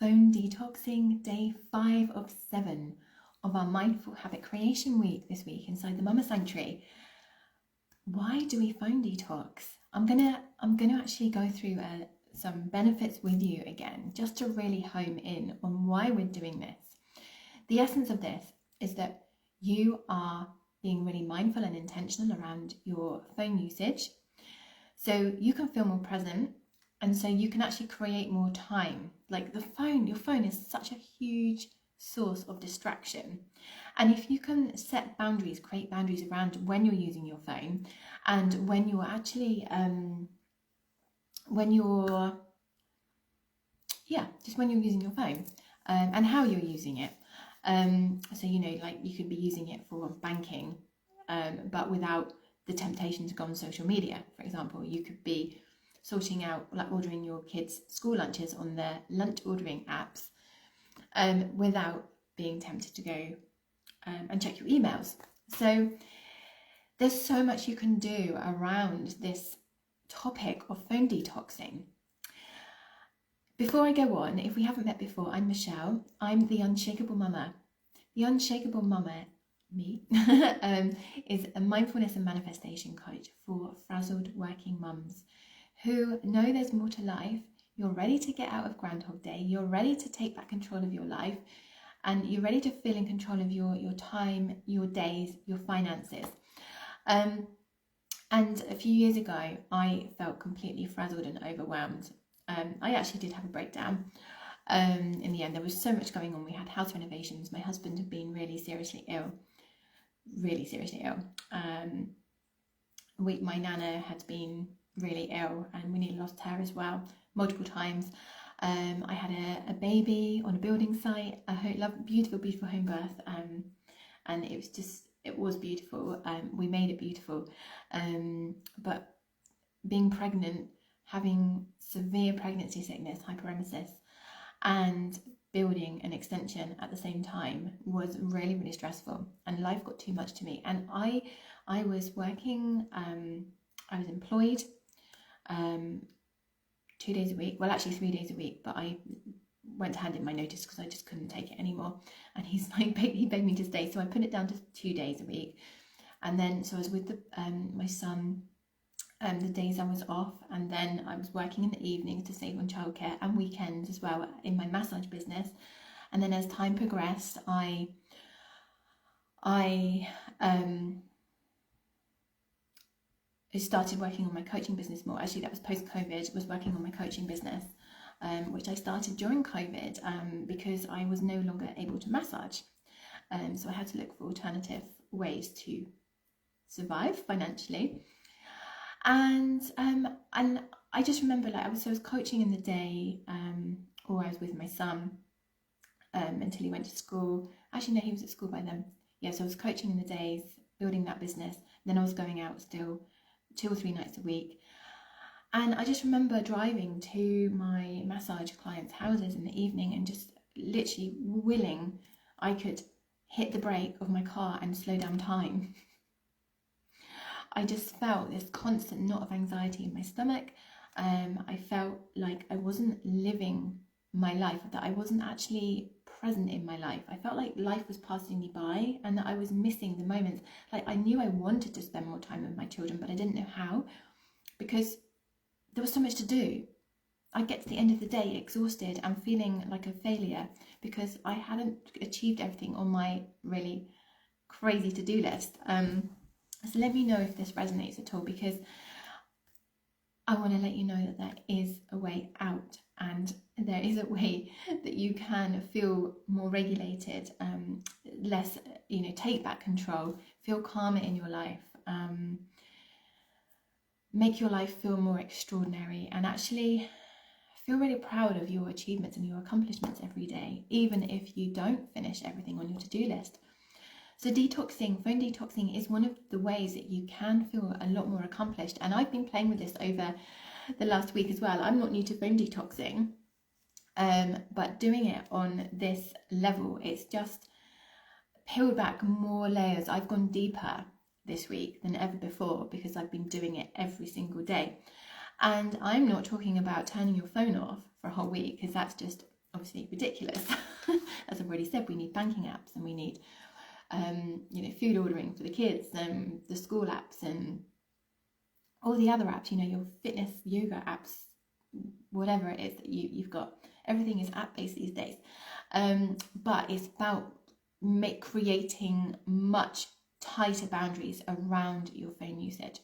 phone detoxing, day 5 of 7 of our Mindful Habit Creation Week this week inside the Mama Sanctuary. Why do we phone detox? I'm gonna actually go through some benefits with you again, just to really home in on why we're doing this. The essence of this is that you are being really mindful and intentional around your phone usage, so you can feel more present, and so you can actually create more time. Like your phone is such a huge source of distraction, and if you can set boundaries, create boundaries around when you're using your phone and when you're actually when you're using your phone, and how you're using it. So like you could be using it for banking, but without the temptation to go on social media. For example, you could be sorting out, like ordering your kids' school lunches on their lunch ordering apps, without being tempted to go and check your emails. So there's so much you can do around this topic of phone detoxing. Before I go on, if we haven't met before, I'm Michelle. I'm the Unshakable Mama. The Unshakable Mama, me, is a mindfulness and manifestation coach for frazzled working mums who know there's more to life. You're ready to get out of Groundhog Day. You're ready to take back control of your life, and you're ready to feel in control of your time, your days, your finances. And a few years ago, I felt completely frazzled and overwhelmed. I actually did have a breakdown. In the end, there was so much going on. We had house renovations. My husband had been really seriously ill. My nana had been really ill, and we nearly lost her as well, multiple times. I had a baby on a building site, beautiful home birth, and it was beautiful. We made it beautiful, but being pregnant, having severe pregnancy sickness, hyperemesis, and building an extension at the same time was really, really stressful, and life got too much to me. And I was working, I was employed 2 days a week, well actually 3 days a week, but I went to hand in my notice because I just couldn't take it anymore, and he begged me to stay, so I put it down to 2 days a week. And then so I was with my son the days I was off, and then I was working in the evenings to save on childcare and weekends as well in my massage business. And then as time progressed, I started working on my coaching business more. Actually, that was post-COVID, was working on my coaching business, which I started during COVID, because I was no longer able to massage. So I had to look for alternative ways to survive financially. And I just remember, like, I was coaching in the day, or I was with my son until he went to school. Actually, no, he was at school by then. Yeah, so I was coaching in the days, building that business. Then I was going out still 2 or 3 nights a week. And I just remember driving to my massage clients' houses in the evening and just literally willing I could hit the brake of my car and slow down time. I just felt this constant knot of anxiety in my stomach. I felt like I wasn't living my life, that I wasn't actually present in my life. I felt like life was passing me by and that I was missing the moments. Like, I knew I wanted to spend more time with my children, but I didn't know how, because there was so much to do. I'd get to the end of the day exhausted and feeling like a failure because I hadn't achieved everything on my really crazy to-do list. So let me know if this resonates at all, because I want to let you know that there is a way out, and there is a way that you can feel more regulated, less, take back control, feel calmer in your life, make your life feel more extraordinary, and actually feel really proud of your achievements and your accomplishments every day, even if you don't finish everything on your to-do list. So detoxing, phone detoxing, is one of the ways that you can feel a lot more accomplished. And I've been playing with this over the last week as well. I'm not new to phone detoxing, but doing it on this level, it's just peeled back more layers. I've gone deeper this week than ever before because I've been doing it every single day. And I'm not talking about turning your phone off for a whole week, because that's just obviously ridiculous. As I've already said, we need banking apps, and we need food ordering for the kids, and the school apps, and all the other apps, your fitness, yoga apps, whatever it is that you've got. Everything is app-based these days. But it's about creating much tighter boundaries around your phone usage.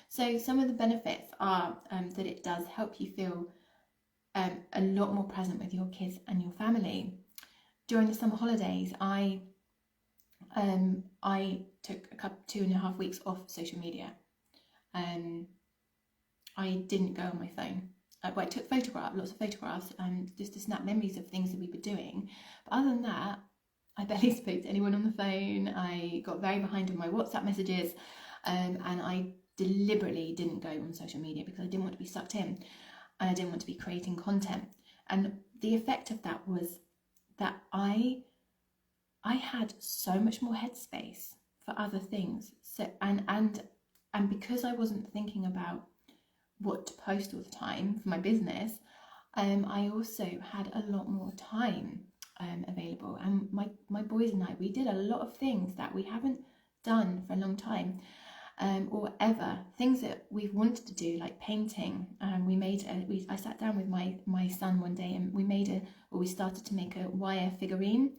So some of the benefits are that it does help you feel a lot more present with your kids and your family. During the summer holidays, I took 2.5 weeks off social media. I didn't go on my phone. I took lots of photographs, just to snap memories of things that we were doing. But other than that, I barely spoke to anyone on the phone. I got very behind on my WhatsApp messages, and I deliberately didn't go on social media because I didn't want to be sucked in, and I didn't want to be creating content. And the effect of that was that I had so much more headspace for other things. So and because I wasn't thinking about what to post all the time for my business, I also had a lot more time available. And my boys and I, we did a lot of things that we haven't done for a long time, or ever. Things that we've wanted to do, like painting. I sat down with my son one day, and we started to make a wire figurine,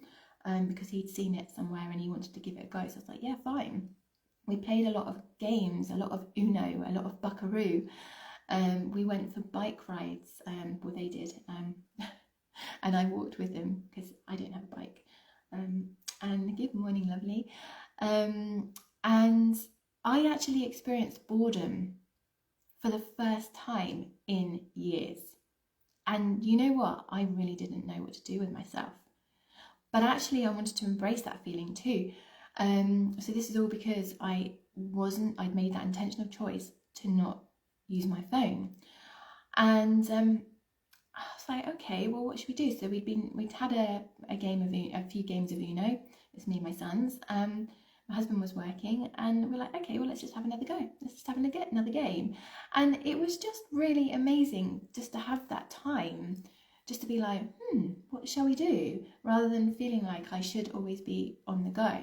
because he'd seen it somewhere and he wanted to give it a go. So I was like, yeah, fine. We played a lot of games, a lot of Uno, a lot of Buckaroo. We went for bike rides, well, they did, and I walked with them because I don't have a bike. And good morning, lovely. And I actually experienced boredom for the first time in years. And you know what? I really didn't know what to do with myself. But actually, I wanted to embrace that feeling too. So this is all because I'd made that intentional choice to not use my phone. And I was like, okay, well, what should we do? So we'd had a few games of Uno. It's me and my sons. My husband was working, and we're like, okay, well, let's just have another go. Let's just have another game. And it was just really amazing just to have that time, just to be like, what shall we do? Rather than feeling like I should always be on the go.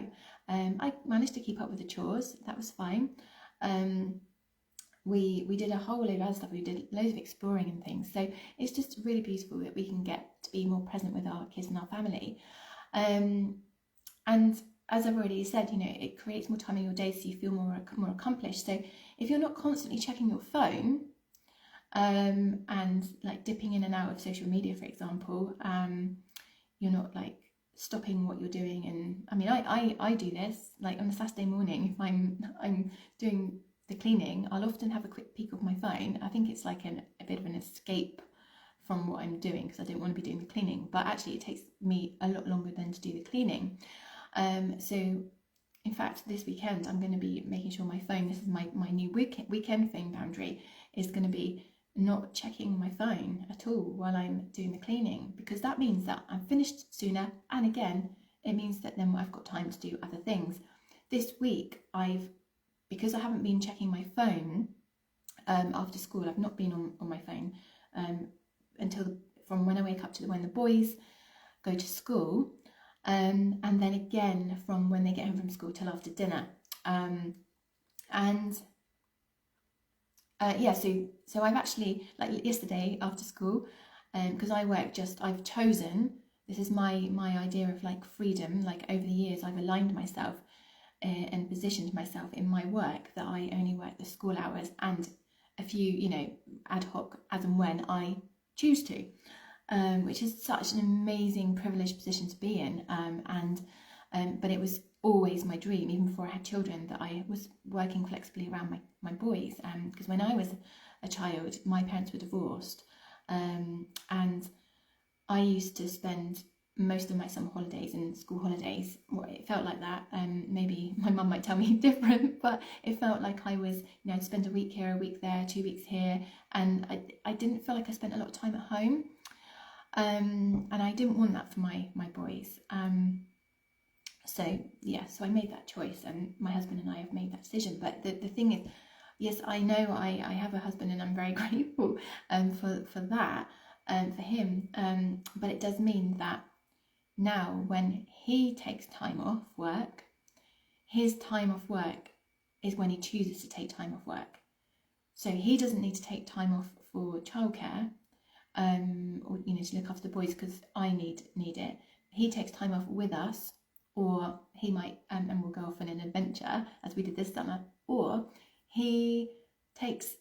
I managed to keep up with the chores. That was fine. We did a whole load of other stuff. We did loads of exploring and things. So it's just really beautiful that we can get to be more present with our kids and our family. And as I've already said, it creates more time in your day, so you feel more accomplished. So if you're not constantly checking your phone, and like dipping in and out of social media, for example, you're not like stopping what you're doing. And I mean, I do this, like on a Saturday morning, if I'm doing the cleaning, I'll often have a quick peek of my phone. I think it's like a bit of an escape from what I'm doing, because I don't want to be doing the cleaning, but actually it takes me a lot longer than to do the cleaning. So in fact, this weekend I'm going to be making sure my phone, this is my new weekend phone boundary, is going to be not checking my phone at all while I'm doing the cleaning, because that means that I'm finished sooner, and again, it means that then I've got time to do other things. This week, because I haven't been checking my phone after school, I've not been on my phone from when I wake up to when the boys go to school, and then again from when they get home from school till after dinner. So I've actually, like yesterday after school, because I've chosen, this is my idea of like freedom. Like over the years, I've aligned myself and positioned myself in my work that I only work the school hours and a few, ad hoc as and when I choose to, which is such an amazing privileged position to be in. But it was always my dream, even before I had children, that I was working flexibly around my boys. Because when I was a child, my parents were divorced, and I used to spend most of my summer holidays and school holidays, well, it felt like that. Maybe my mum might tell me different, but it felt like I was, I'd spend a week here, a week there, 2 weeks here, and I didn't feel like I spent a lot of time at home, and I didn't want that for my boys. So I made that choice, and my husband and I have made that decision. But the thing is, yes, I know I have a husband, and I'm very grateful for that. for him. But it does mean that now when he takes time off work, his time off work is when he chooses to take time off work. So he doesn't need to take time off for childcare, or to look after the boys because I need it. He takes time off with us, or he might and we'll go off on an adventure as we did this summer, or he takes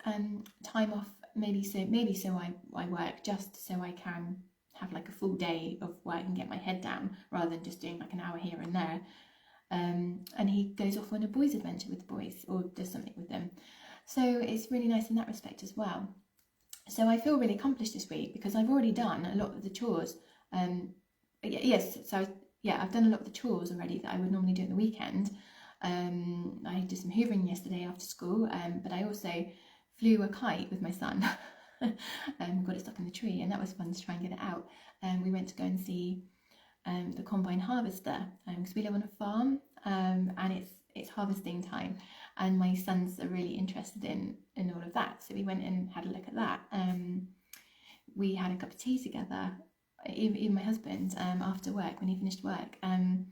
time off maybe so I work just so I can have like a full day of work and get my head down rather than just doing like an hour here and there. And he goes off on a boys' adventure with the boys or does something with them. So it's really nice in that respect as well. So I feel really accomplished this week because I've already done a lot of the chores. I've done a lot of the chores already that I would normally do at the weekend. I did some hoovering yesterday after school, but I also flew a kite with my son. Got it stuck in the tree, and that was fun to try and get it out. We went to go and see the combine harvester because we live on a farm, and it's harvesting time, and my sons are really interested in all of that. So we went and had a look at that. We had a cup of tea together, even my husband, after work when he finished work, and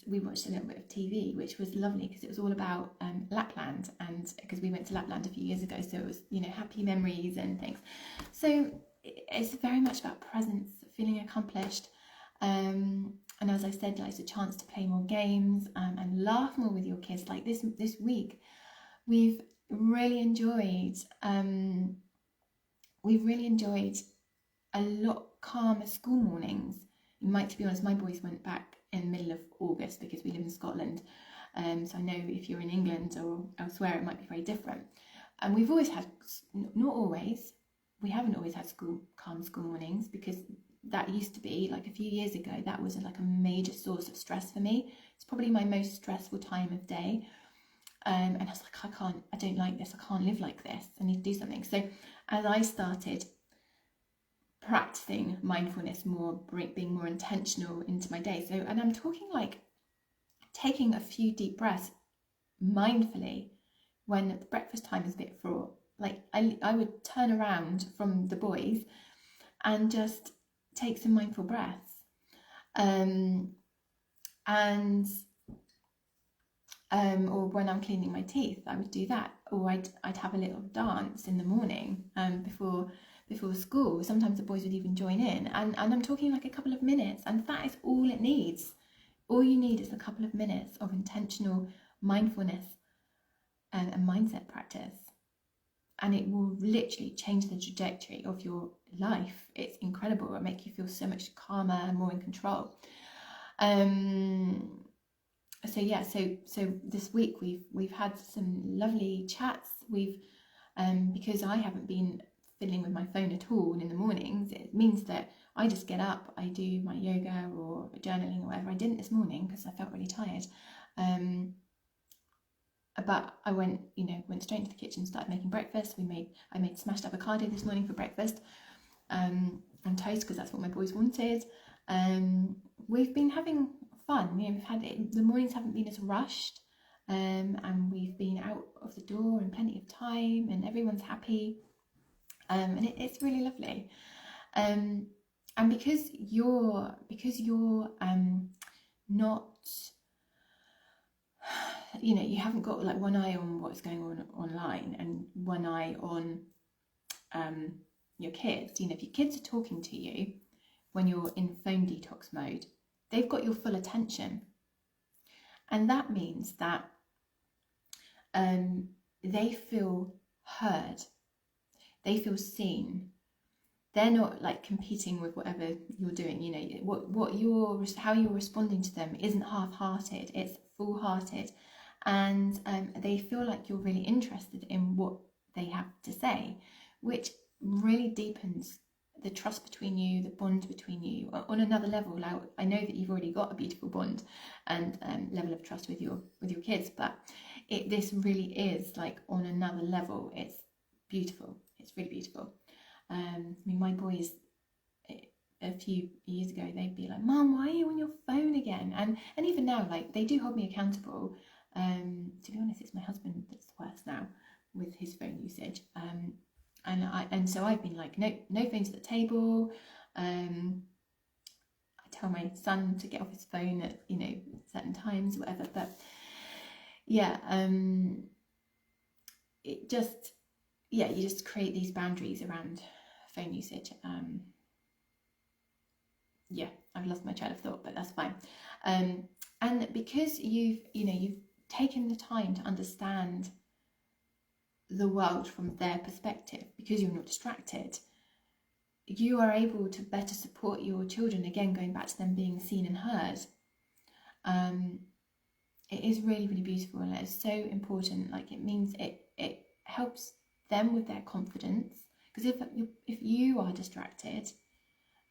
we watched a little bit of TV, which was lovely because it was all about Lapland, and because we went to Lapland a few years ago, so it was happy memories and things. So it's very much about presence, feeling accomplished, and as I said, like, it's a chance to play more games and laugh more with your kids. Like this week, we've really enjoyed a lot calmer school mornings. To be honest, my boys went back in the middle of August because we live in Scotland, so I know if you're in England or elsewhere it might be very different. And we've always had, we haven't always had calm school mornings, because that used to be, like a few years ago, that was like a major source of stress for me. It's probably my most stressful time of day, and I was like, I don't like this, I can't live like this, I need to do something. So as I started practicing mindfulness more, being more intentional into my day, and I'm talking like taking a few deep breaths mindfully when the breakfast time is a bit fraught. Like I would turn around from the boys and just take some mindful breaths, or when I'm cleaning my teeth, I would do that, or I'd have a little dance in the morning before school. Sometimes the boys would even join in, and I'm talking like a couple of minutes, and that is all it needs. All you need is a couple of minutes of intentional mindfulness and mindset practice, and it will literally change the trajectory of your life. It's incredible. It'll make you feel so much calmer and more in control. So this week we've had some lovely chats. We've because I haven't been fiddling with my phone at all in the mornings, it means that I just get up, I do my yoga or journaling or whatever. I didn't this morning because I felt really tired, but I went straight into the kitchen, started making breakfast. I made smashed avocado this morning for breakfast, and toast, because that's what my boys wanted. We've been having fun. We've had the mornings haven't been as rushed, and we've been out of the door in plenty of time, and everyone's happy, and it's really lovely. And because you're not, you haven't got like one eye on what's going on online and one eye on your kids. If your kids are talking to you when you're in phone detox mode, they've got your full attention, and that means that they feel heard, they feel seen. They're not like competing with whatever you're doing. How you're responding to them isn't half-hearted, it's full-hearted, and they feel like you're really interested in what they have to say, which really deepens the trust between you, the bond between you on another level. Now, I know that you've already got a beautiful bond and level of trust with your kids, but this really is like on another level. It's beautiful. It's really beautiful. My boys, a few years ago, they'd be like, "Mum, why are you on your phone again?" And even now, like, they do hold me accountable. To be honest, it's my husband that's worse now with his phone usage. And so I've been like, no phones at the table. I tell my son to get off his phone at, you know, certain times, whatever. But yeah, it just, yeah, you just create these boundaries around phone usage. Yeah, I've lost my train of thought, but that's fine. And because you've taken the time to understand the world from their perspective, because you're not distracted, you are able to better support your children. Again, going back to them being seen and heard. It is really, really beautiful, and it's so important. Like, it means it helps them with their confidence, because if you are distracted,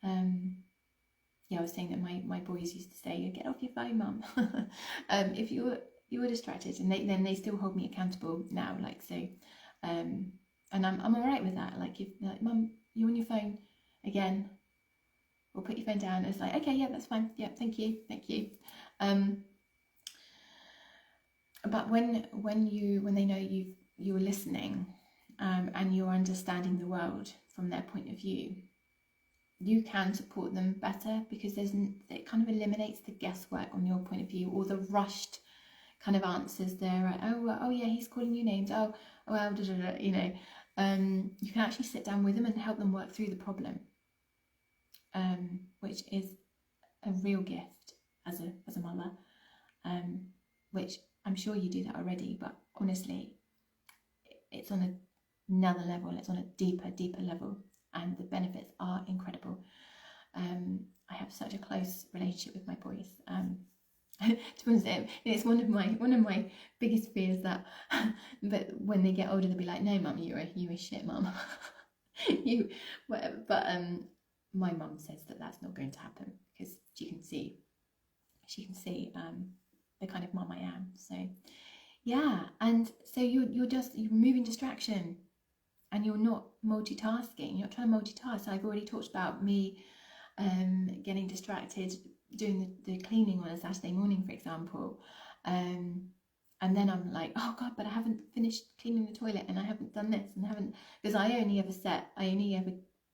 yeah, I was saying that my boys used to say, "Get off your phone, mum." If you were distracted, and then they still hold me accountable now, like, so, and I'm all right with that. Like, if like, mum, you're on your phone again, or put your phone down, it's like, okay, yeah, that's fine, yeah, thank you. But when they know you're listening, and you're understanding the world from their point of view, you can support them better, because it kind of eliminates the guesswork on your point of view, or the rushed kind of answers there. Oh yeah, he's calling you names. Oh well, you know. You can actually sit down with them and help them work through the problem, which is a real gift as a mother, which I'm sure you do that already, but honestly, it's on another level. It's on a deeper level, and the benefits are incredible. I have such a close relationship with my boys. To be honest, it's one of my biggest fears that, but when they get older, they'll be like, "No, mum, you a shit mum." You whatever. But my mum says that that's not going to happen, because she can see the kind of mum I am. So yeah, and so you're removing distraction, and you're not multitasking. You're not trying to multitask. I've already talked about me getting distracted doing the cleaning on a Saturday morning, for example, and then I'm like, oh god, but I haven't finished cleaning the toilet, and I haven't done this, and I haven't, because I only ever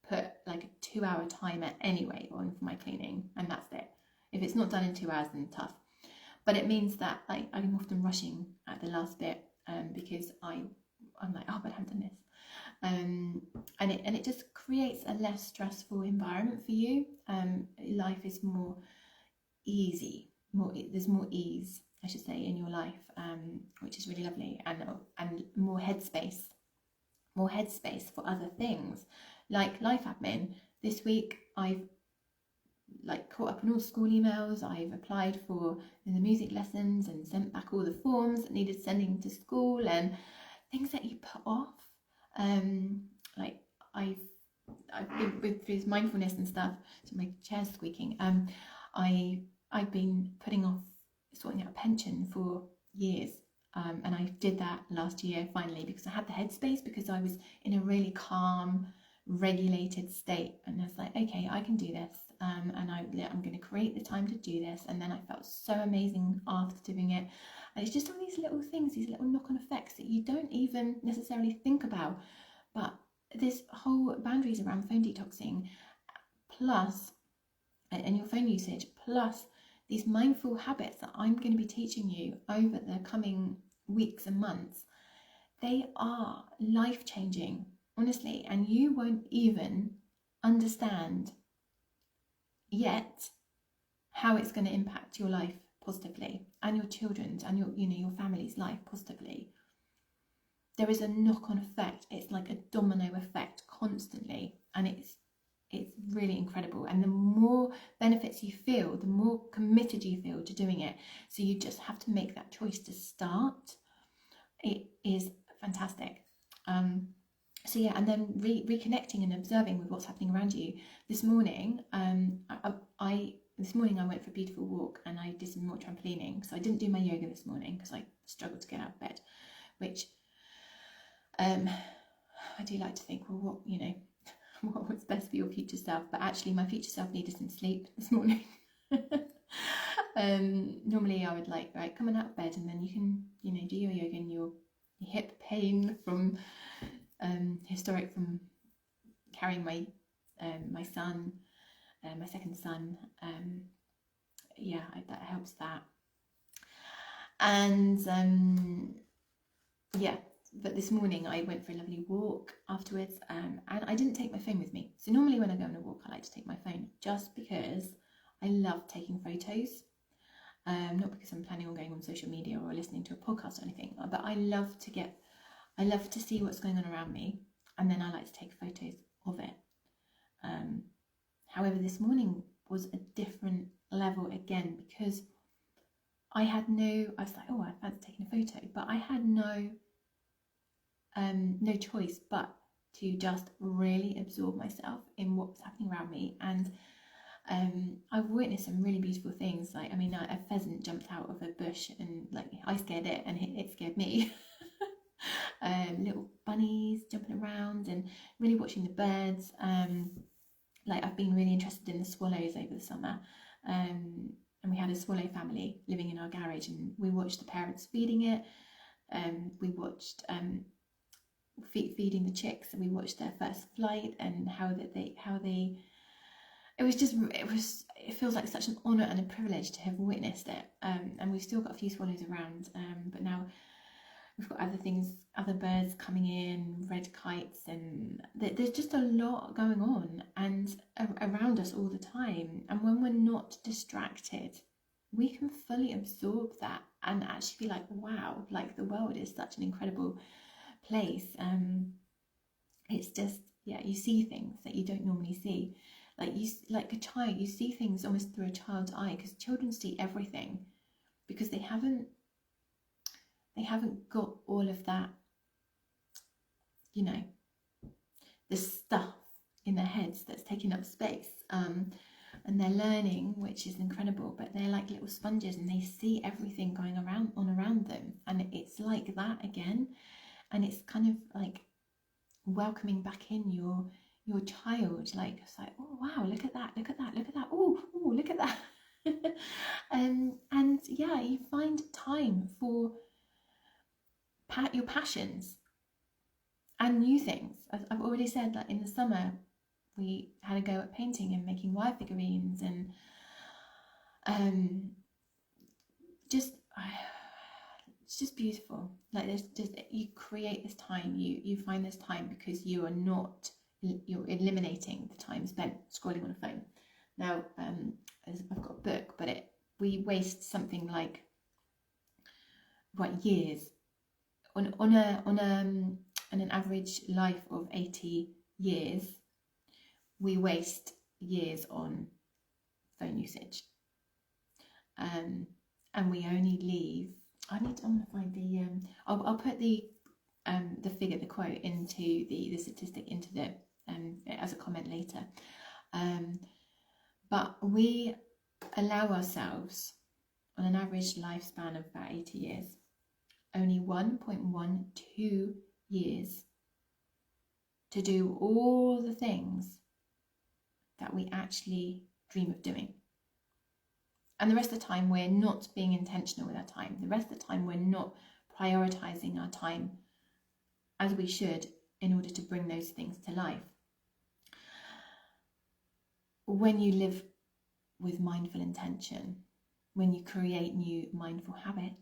put like a 2-hour timer anyway on for my cleaning, and that's it. If it's not done in 2 hours, then tough. But it means that, like, I'm often rushing at the last bit, because I'm like, oh, but I haven't done this. And it just creates a less stressful environment for you. Life is more easy, there's more ease, I should say, in your life, which is really lovely, and more headspace for other things, like life admin. This week I've caught up on all school emails. I've applied for the music lessons and sent back all the forms that needed sending to school, and things that you put off. Like I've been with this mindfulness and stuff. So my chair's squeaking. I've been putting off sorting out a pension for years, and I did that last year finally, because I had the headspace, because I was in a really calm, regulated state, and I was like, okay, I can do this, and I'm going to create the time to do this. And then I felt so amazing after doing it. And it's just all these little things, these little knock-on effects that you don't even necessarily think about. But this whole boundaries around phone detoxing, plus, and your phone usage, plus these mindful habits that I'm going to be teaching you over the coming weeks and months, they are life-changing, honestly, and you won't even understand yet how it's going to impact your life positively, and your children's, and your family's life positively. There is a knock-on effect. It's like a domino effect constantly, and it's really incredible. And the more benefits you feel, the more committed you feel to doing it. So you just have to make that choice to start. It is fantastic. So yeah, and then reconnecting and observing with what's happening around you. This morning, this morning I went for a beautiful walk, and I did some more trampolining. So I didn't do my yoga this morning because I struggled to get out of bed, which I do like to think, well, what was best for your future self? But actually, my future self needed some sleep this morning. Normally I would like, right, come on out of bed, and then you can, do your yoga, and your hip pain from historic from carrying my my son, my second son. Yeah, that helps that. And yeah, but this morning I went for a lovely walk afterwards, and I didn't take my phone with me. So normally when I go on a walk, I like to take my phone, just because I love taking photos. Not because I'm planning on going on social media or listening to a podcast or anything, but I love to see what's going on around me, and then I like to take photos of it. However, this morning was a different level again, because I was like, oh, I fancy taking a photo, but I had no choice but to just really absorb myself in what was happening around me. And I've witnessed some really beautiful things. Like, I mean, a pheasant jumped out of a bush, and like I scared it, and it scared me. Little bunnies jumping around, and really watching the birds. Like, I've been really interested in the swallows over the summer, and we had a swallow family living in our garage, and we watched the parents feeding it. We watched feeding the chicks, and we watched their first flight, and how they it feels like such an honour and a privilege to have witnessed it. And we've still got a few swallows around, but now we've got other birds coming in, red kites, and there's just a lot going on and around us all the time. And when we're not distracted, we can fully absorb that and actually be like, wow, like the world is such an incredible place. It's just, yeah, you see things that you don't normally see. Like a child, you see things almost through a child's eye, because children see everything, because they haven't got all of that, you know, the stuff in their heads that's taking up space, and they're learning, which is incredible. But they're like little sponges, and they see everything going around them, and it's like that again. And it's kind of like welcoming back in your child. Like, it's like, oh wow, look at that, oh look at that. And yeah, you find time for your passions and new things. As I've already said, like in the summer we had a go at painting and making wire figurines, and it's just beautiful. Like, there's just, you create this time, you find this time, because you're eliminating the time spent scrolling on a phone. Now, I've got a book, but we waste something like years on an average life of 80 years. We waste years on phone usage, and we only leave. I'm gonna find the I'll put the figure, the quote, into the statistic into the as a comment later. But we allow ourselves, on an average lifespan of about 80 years, only 1.12 years to do all the things that we actually dream of doing. And the rest of the time we're not being intentional with our time. The rest of the time we're not prioritizing our time as we should in order to bring those things to life. When you live with mindful intention, when you create new mindful habits,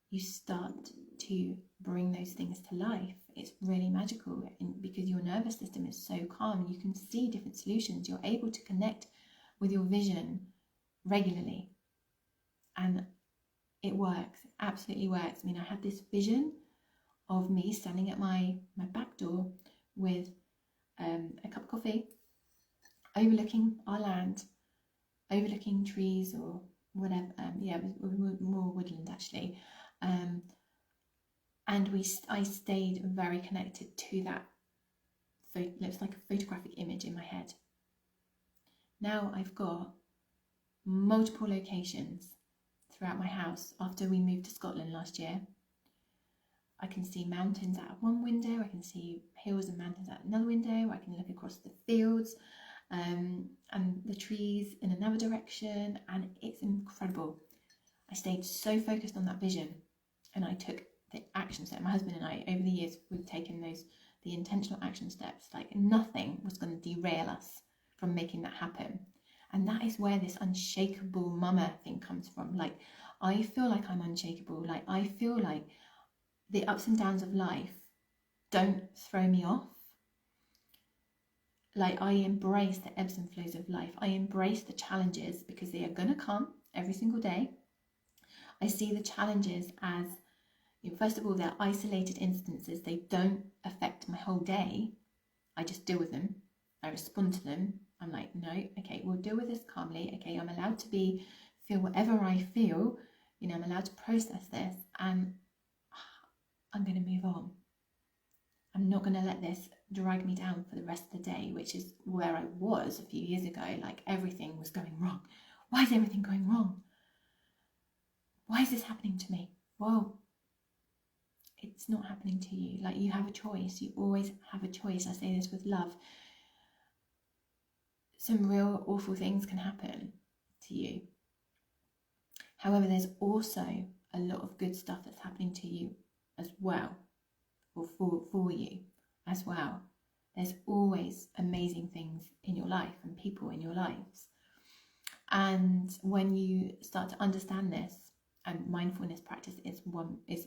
you start to bring those things to life. It's really magical, because your nervous system is so calm, you can see different solutions. You're able to connect with your vision regularly, and it works. It absolutely works. I mean, I had this vision of me standing at my back door with a cup of coffee, overlooking our land, overlooking trees or whatever. Yeah, it was more woodland actually. And I stayed very connected to that. Looks like a photographic image in my head. Now I've got multiple locations throughout my house. After we moved to Scotland last year, I can see mountains out of one window, I can see hills and mountains out another window, I can look across the fields and the trees in another direction, and it's incredible. I stayed so focused on that vision, and I took the action step. My husband and I, over the years, we've taken the intentional action steps. Like nothing was going to derail us from making that happen. And that is where this unshakable mama thing comes from. Like, I feel like I'm unshakable. Like, I feel like the ups and downs of life don't throw me off. Like, I embrace the ebbs and flows of life. I embrace the challenges because they are going to come every single day. I see the challenges as, first of all, they're isolated instances. They don't affect my whole day. I just deal with them. I respond to them. I'm like, no, okay, we'll deal with this calmly. Okay, I'm allowed to feel whatever I feel. I'm allowed to process this, and I'm going to move on. I'm not going to let this drag me down for the rest of the day, which is where I was a few years ago. Like, everything was going wrong. Why is everything going wrong? Why is this happening to me? Well, it's not happening to you. Like, you have a choice. You always have a choice. I say this with love. Some real awful things can happen to you. However, there's also a lot of good stuff that's happening to you as well, or for you as well. There's always amazing things in your life and people in your lives. And when you start to understand this, and mindfulness practice is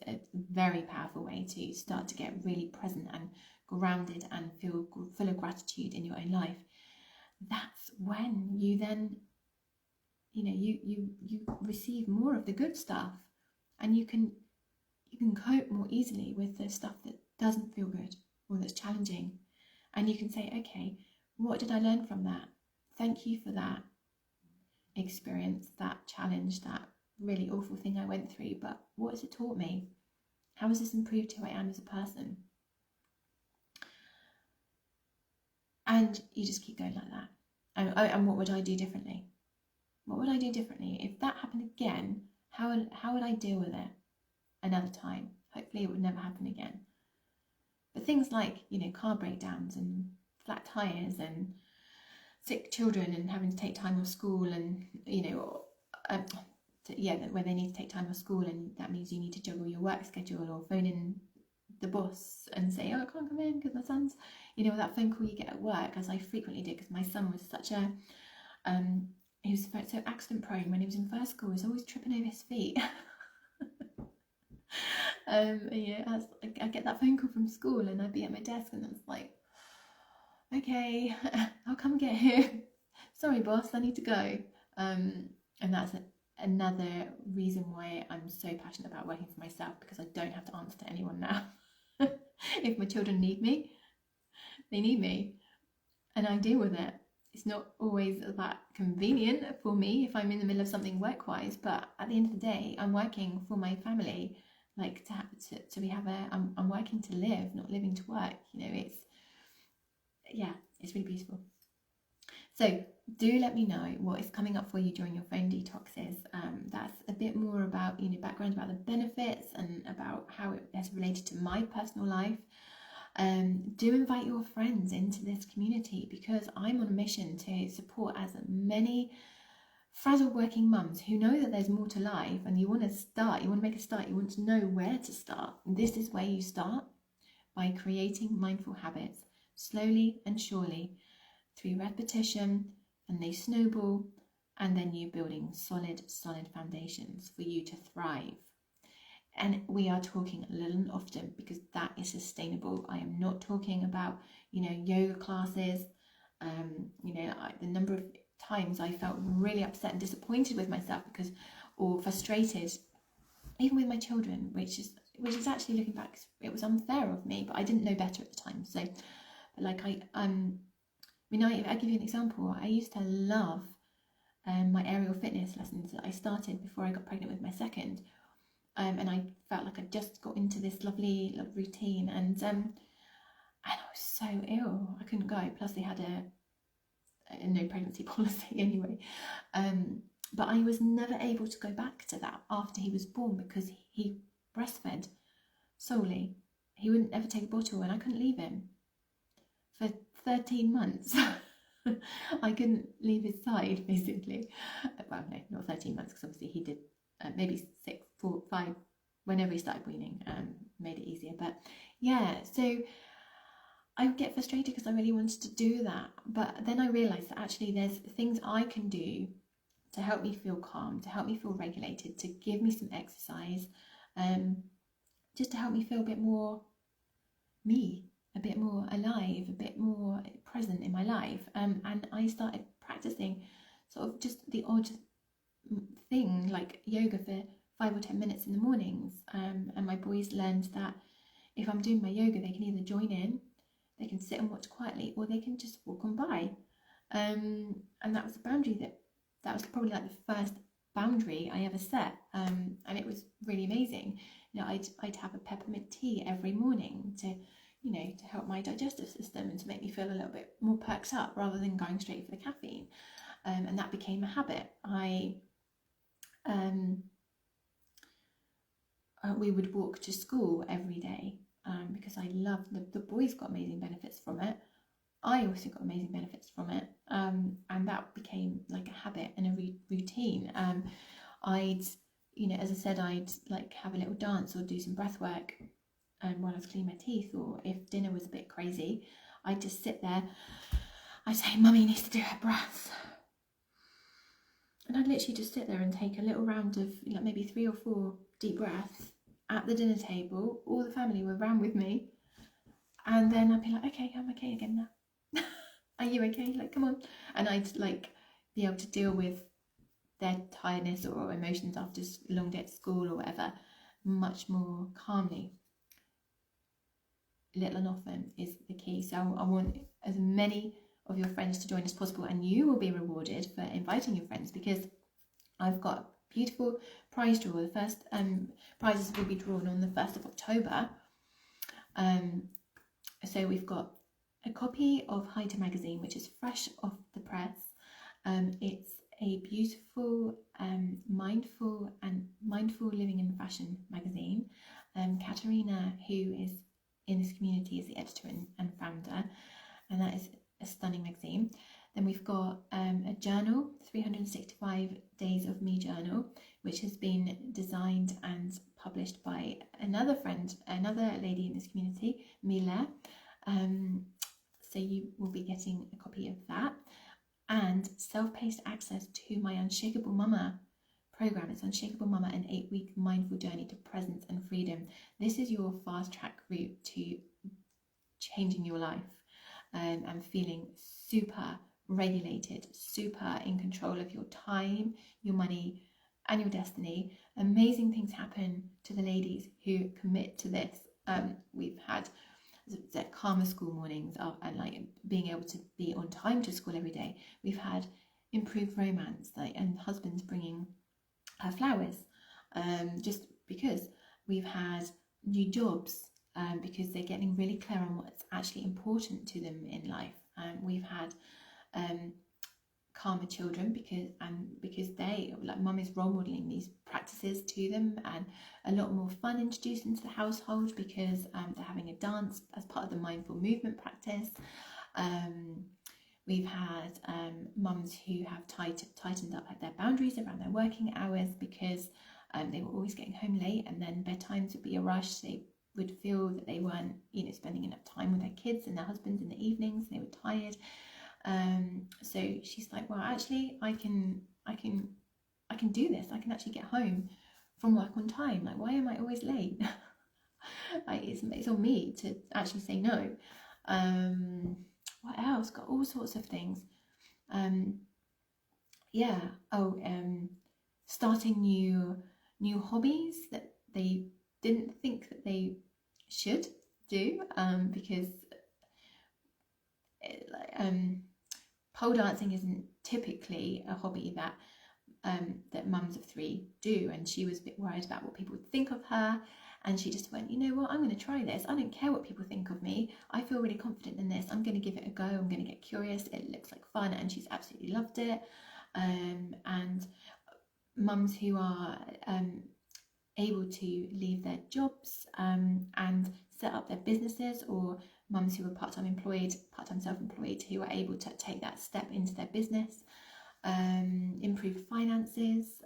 a very powerful way to start to get really present and grounded and feel full of gratitude in your own life. That's when you then, you receive more of the good stuff, and you can cope more easily with the stuff that doesn't feel good or that's challenging. And you can say, okay, what did I learn from that? Thank you for that experience, that challenge, that really awful thing I went through, but what has it taught me? How has this improved who I am as a person? And you just keep going like that. And what would I do differently? What would I do differently? If that happened again, how would I deal with it another time? Hopefully it would never happen again. But things like, car breakdowns and flat tires and sick children and having to take time off school, and, where they need to take time off school, and that means you need to juggle your work schedule or phone in the boss and say, oh, I can't come in because my son's, that phone call you get at work, as I frequently did, because my son was such a, he was so accident prone when he was in first school. He was always tripping over his feet. I get that phone call from school, and I'd be at my desk, and I was like, okay, I'll come get him. Sorry, boss, I need to go. And that's another reason why I'm so passionate about working for myself, because I don't have to answer to anyone now. If my children need me, they need me, and I deal with it. It's not always that convenient for me if I'm in the middle of something work-wise, but at the end of the day, I'm working for my family. Like, I'm working to live, not living to work. It's really beautiful. So do let me know what is coming up for you during your phone detoxes. That's a bit more about, background about the benefits and about how it has related to my personal life. Do invite your friends into this community, because I'm on a mission to support as many frazzled working mums who know that there's more to life, and you want to make a start, you want to know where to start. This is where you start, by creating mindful habits slowly and surely through repetition, and they snowball, and then you building solid foundations for you to thrive. And we are talking little and often, because that is sustainable. I am not talking about, yoga classes. The number of times I felt really upset and disappointed with myself or frustrated, even with my children, which is actually, looking back, it was unfair of me, but I didn't know better at the time. So, I'll give you an example. I used to love my aerial fitness lessons that I started before I got pregnant with my second. And I felt like I just got into this lovely routine, and I was so ill, I couldn't go. Plus they had a no pregnancy policy anyway. But I was never able to go back to that after he was born, because he breastfed solely. He wouldn't ever take a bottle, and I couldn't leave him for 13 months. I couldn't leave his side, basically. Well, no, not 13 months, because obviously he did maybe 5 whenever he started weaning, made it easier. But yeah, so I would get frustrated because I really wanted to do that. But then I realised that actually there's things I can do to help me feel calm, to help me feel regulated, to give me some exercise, just to help me feel a bit more me, a bit more alive, a bit more present in my life. And I started practicing sort of just the odd thing like yoga for 5 or 10 minutes in the mornings. And my boys learned that if I'm doing my yoga, they can either join in, they can sit and watch quietly, or they can just walk on by. And that was a boundary that was probably like the first boundary I ever set. And it was really amazing. You know, I'd have a peppermint tea every morning to, you know, to help my digestive system and to make me feel a little bit more perked up rather than going straight for the caffeine. And that became a habit. We would walk to school every day because I loved the boys got amazing benefits from it. I also got amazing benefits from it, and that became like a habit and a routine. I'd, you know, as I said, I'd like have a little dance or do some breath work while I was cleaning my teeth, or if dinner was a bit crazy, I'd just sit there. I'd say, "Mummy needs to do her breath," and I'd literally just sit there and take a little round of like maybe 3 or 4 deep breaths at the dinner table. All the family were around with me, and then I'd be like, "Okay, I'm okay again now. Are you okay? Like, come on." And I'd like be able to deal with their tiredness or emotions after a long day at school or whatever much more calmly. Little and often is the key. So I want as many of your friends to join as possible, and you will be rewarded for inviting your friends, because I've got a beautiful prize draw. The first prizes will be drawn on the 1st of October. So we've got a copy of Haida magazine, which is fresh off the press. It's a beautiful, mindful living and fashion magazine. Katerina, who is in this community, is the editor and founder, and that is a stunning magazine. Then we've got a journal, 365 Days of Me journal, which has been designed and published by another lady in this community, Mila. So you will be getting a copy of that, and self-paced access to my Unshakable Mama program. It's Unshakable Mama, an 8-week mindful journey to presence and freedom. This is your fast track route to changing your life and feeling super regulated, super in control of your time, your money, and your destiny. Amazing things happen to the ladies who commit to this. We've had calmer school mornings and like being able to be on time to school every day. We've had improved romance, and husbands bringing her flowers, just because. We've had new jobs because they're getting really clear on what's actually important to them in life. We've had calmer children because they, like, mum is role modelling these practices to them, and a lot more fun introduced into the household because they're having a dance as part of the mindful movement practice. We've had mums who have tightened up their boundaries around their working hours because they were always getting home late, and then bedtimes would be a rush. They would feel that they weren't, you know, spending enough time with their kids and their husbands in the evenings. They were tired. So she's like, well, actually, I can do this. I can actually get home from work on time. Like, why am I always late? Like, it's on me to actually say no. What else? Got all sorts of things. Starting new hobbies that they didn't think that they should do, because pole dancing isn't typically a hobby that mums of 3 do, and she was a bit worried about what people would think of her, and she just went, you know what, I'm going to try this. I don't care what people think of me. I feel really confident in this. I'm going to give it a go. I'm going to get curious. It looks like fun, and she's absolutely loved it. And mums who are able to leave their jobs and set up their businesses, or mums who are part-time self-employed, who are able to take that step into their business, improved finances,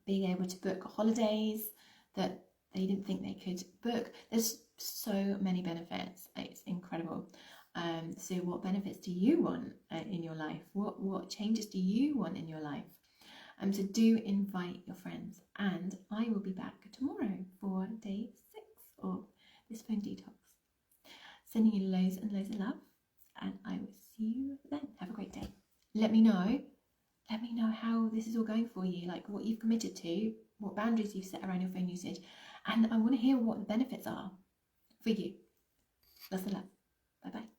being able to book holidays, that they didn't think they could book. There's so many benefits. It's incredible. So what benefits do you want in your life? What changes do you want in your life? So do invite your friends, and I will be back tomorrow for day 6 of this phone detox. Sending you loads and loads of love, and I will see you then. Have a great day. Let me know how this is all going for you, like what you've committed to, what boundaries you've set around your phone usage, and I want to hear what the benefits are for you. Lots of love. Bye bye.